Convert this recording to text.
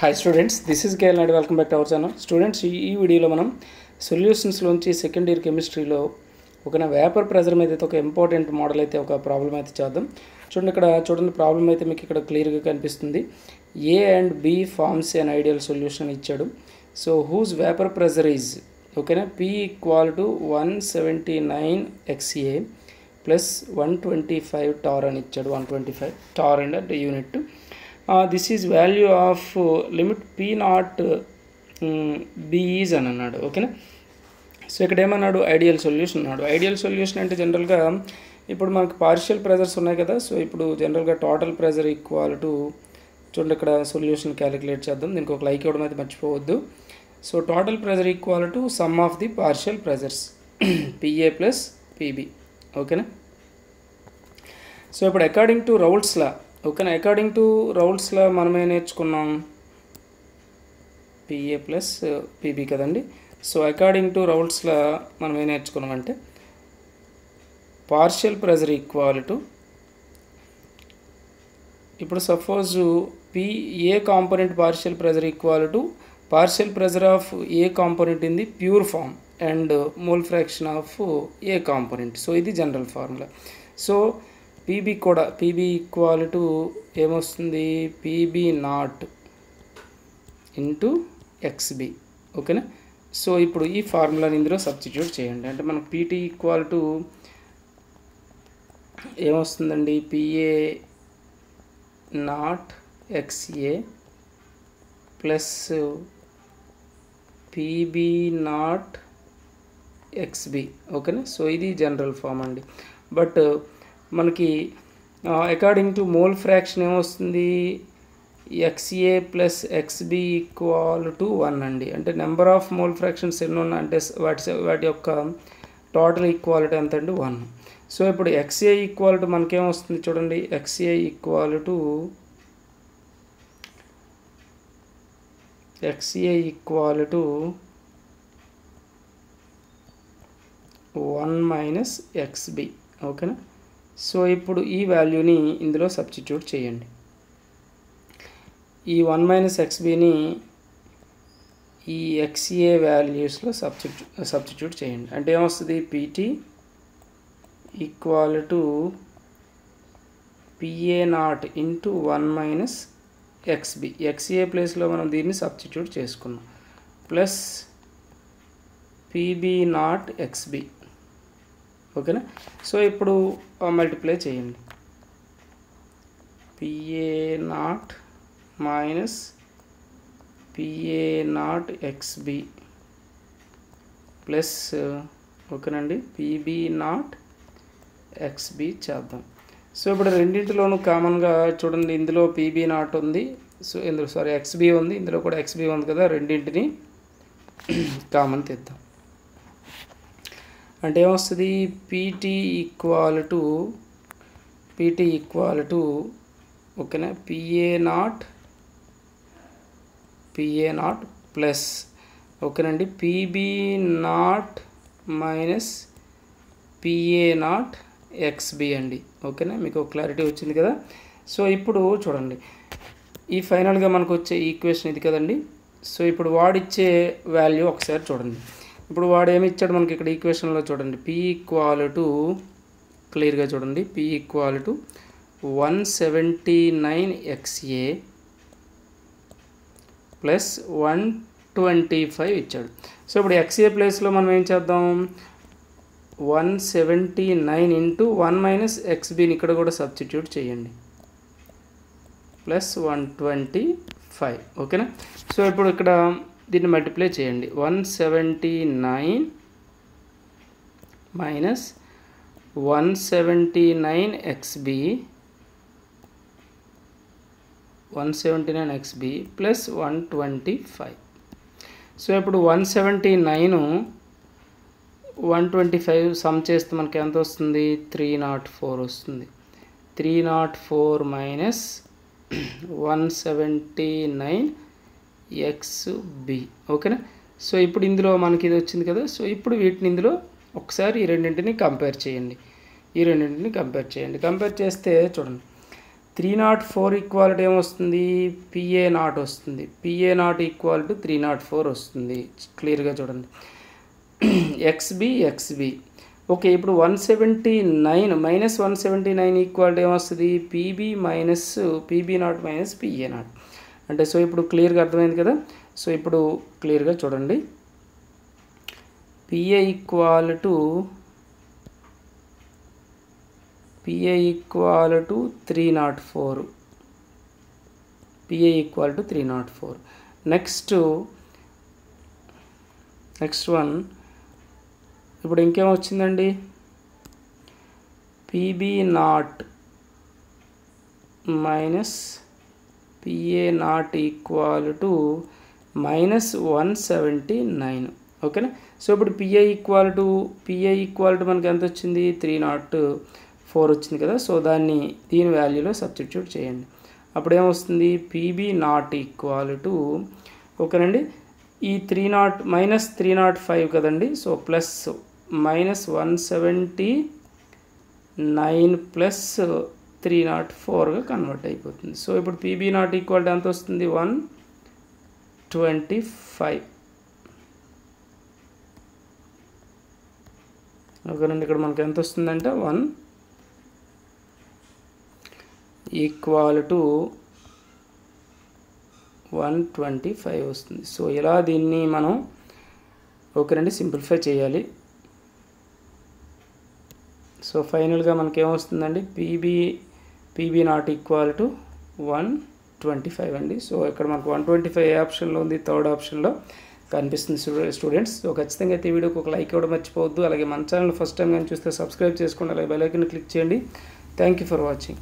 Hi students, this is Gail and welcome back to our channel. Students, ఈ వీడియోలో మనం solutions లోంచి second year కెమిస్ట్రీలో ఒక వేపర్ ప్రెజర్ మీద అయితే ఒక ఇంపార్టెంట్ మోడల్ అయితే ఒక ప్రాబ్లం అయితే చేద్దాం. చూడండి ఇక్కడ ప్రాబ్లం అయితే మీకు ఇక్కడ క్లియర్గా కనిపిస్తుంది. A and B forms an ideal solution అని ఇచ్చాడు. So whose vapor pressure is ఓకేనా P equal to 179 XA plus 125 torr అని ఇచ్చాడు. 125 torr అంటే unit. This is value of limit P naught B is అని అన్నాడు. ఓకేనా సో ఇక్కడ ఏమన్నాడు ఐడియల్ సొల్యూషన్ అన్నాడు. ఐడియల్ సొల్యూషన్ అంటే జనరల్గా ఇప్పుడు మనకు పార్షియల్ ప్రెజర్స్ ఉన్నాయి కదా. సో ఇప్పుడు జనరల్గా టోటల్ ప్రెజర్ ఈక్వల్ టు చూడండి ఇక్కడ సొల్యూషన్ క్యాలిక్యులేట్ చేద్దాం. దీనికి ఒక లైక్ ఇవ్వడం అయితే మర్చిపోవద్దు. So total pressure equal to sum of the partial pressures PA plus PB. ఓకేనా సో ఇప్పుడు అకార్డింగ్ టు రౌల్ట్స్ లా ఓకేనా అకార్డింగ్ టు రౌల్ట్స్ లా మనం ఏం నేర్చుకున్నాం PA ప్లస్ PB కదండి. So according to Raoult's law మనం ఏం నేర్చుకున్నాం అంటే పార్షియల్ ప్రెజర్ ఈక్వల్ టు ఇప్పుడు suppose PA component partial pressure equal to partial pressure of A component in the pure form and mole fraction of A component. So ఇది general formula. So PB కూడా PB equal to ఏమొస్తుంది PB not into XB. ఓకేనా so ఇప్పుడు ఈ ఫార్ములాని ఇందులో substitute చేయండి. అంటే మనకు PT ఈక్వల్ టు ఏమొస్తుందండి PA not XA plus PB not XB. ఓకేనా సో ఇది జనరల్ ఫామ్ అండి. బట్ మనకి అకార్డింగ్ టు మోల్ ఫ్రాక్షన్ ఏమొస్తుంది XA plus XB equal to 1 అండి. అంటే నెంబర్ ఆఫ్ మోల్ ఫ్రాక్షన్స్ ఎన్ని ఉన్నాయి అంటే వాటి యొక్క టోటల్ ఈక్వాలిటీ ఎంత అండి 1. సో ఇప్పుడు XA ఈక్వల్ టు మనకేమొస్తుంది చూడండి XA equal to 1 minus XB. ఓకేనా సో ఇప్పుడు ఈ వాల్యూని ఇందులో సబ్స్టిట్యూట్ చేయండి. ఈ 1 మైనస్ XBని ఈ XA వాల్యూస్లో సబ్స్టిట్యూట్ చేయండి. అంటే ఏమొస్తుంది PT equal to PA naught into 1 minus XB. XA ప్లేస్లో మనం దీన్ని సబ్స్టిట్యూట్ చేసుకున్నాం ప్లస్ PB నాట్ XB. ఓకేనా సో ఇప్పుడు మల్టిప్లై చేయండి. PA not minus PA not XB plus ఓకేనండి PB నాట్ XB చేద్దాం. సో ఇప్పుడు రెండింటిలోనూ కామన్గా చూడండి ఇందులో PB నాట్ ఉంది. సో ఇందులో XB ఉంది, ఇందులో కూడా XB ఉంది కదా. రెండింటిని కామన్ తెద్దాం. అంటే ఏమొస్తుంది PT ఈక్వల్ టు ఓకేనా PA నాట్ ప్లస్ ఓకేనండి PB not minus PA not XB అండి. ఓకేనా మీకు క్లారిటీ వచ్చింది కదా. సో ఇప్పుడు చూడండి ఈ ఫైనల్గా మనకు వచ్చే ఈక్వేషన్ ఇది కదండి. సో ఇప్పుడు వాడిచ్చే వాల్యూ ఒకసారి చూడండి. ఇప్పుడు వాడు ఏమి ఇచ్చాడు మనకి ఇక్కడ ఈక్వేషన్లో చూడండి P ఈక్వల్ టు క్లియర్గా చూడండి P equal to 179 XA plus 125 ఇచ్చాడు. సో ఇప్పుడు XA ప్లేస్లో మనం ఏం చేద్దాం 179 ఇంటూ 1 మైనస్ XBని ఇక్కడ కూడా సబ్స్టిట్యూట్ చేయండి ప్లస్ 125. ఓకేనా సో ఇప్పుడు ఇక్కడ దీన్ని మల్టిప్లై చేయండి 179 మైనస్ 179 XB ప్లస్ 125. సో ఇప్పుడు 179 125 సమ్ చేస్తే మనకి ఎంత వస్తుంది 304 వస్తుంది. 304 మైనస్ 179 XB. ఓకేనా సో ఇప్పుడు ఇందులో మనకి ఇది వచ్చింది కదా. సో ఇప్పుడు వీటిని ఇందులో ఒకసారి ఈ రెండింటిని కంపేర్ చేయండి. కంపేర్ చేస్తే చూడండి 304 ఈక్వాలిటీ ఏమొస్తుంది, పిఏ నాట్ వస్తుంది. పిఏ నాట్ ఈక్వల్ టు 304 వస్తుంది. క్లియర్గా చూడండి. XB okay. ఇప్పుడు 179 మైనస్ 179 ఈక్వాలిటీ ఏమొస్తుంది, PB not minus PA not అంటే. సో ఇప్పుడు క్లియర్గా అర్థమైంది కదా. సో ఇప్పుడు క్లియర్గా చూడండి. PA equal to 304. PA equal to 304. Next one ఇప్పుడు ఇంకేమొచ్చిందండి, PB not minus PA not equal to minus 179. ఓకేనా. సో ఇప్పుడు పిఏ ఈక్వల్ టు మనకి ఎంత వచ్చింది, 304 వచ్చింది కదా. సో దీని వాల్యూలో సబ్స్టిట్యూట్ చేయండి. అప్పుడు ఏమొస్తుంది, పీబీ నాట్ ఈక్వల్ టు ఓకేనండి ఈ 30 మైనస్ 305 కదండి. సో ప్లస్ మైనస్ 179 ప్లస్ 304గా కన్వర్ట్ అయిపోతుంది. సో ఇప్పుడు పీబీ నాట్ ఈక్వల్ టు ఎంత వస్తుంది, 125. ఓకేనండి. ఇక్కడ మనకి ఎంత వస్తుందంటే 1 ఈక్వల్ టు 125 వస్తుంది. సో ఇలా దీన్ని మనం ఓకేనండి సింప్లిఫై చేయాలి. సో ఫైనల్గా మనకి ఏమొస్తుందండి, పీబీ నాట్ ఈక్వల్ టు 125 అండి. సో ఇక్కడ మనకు 125 ఏ ఆప్షన్లో ఉంది, థర్డ్ ఆప్షన్లో కనిపిస్తుంది స్టూడెంట్స్. సో ఖచ్చితంగా అయితే ఈ వీడియోకి ఒక లైక్ ఇవ్వడం మర్చిపోవద్దు. అలాగే మన ఛానల్ ఫస్ట్ టైం కానీ చూస్తే సబ్స్క్రైబ్ చేసుకోండి. అలాగే బెల్ ఐకాన్ క్లిక్ చేయండి. Thank you for watching.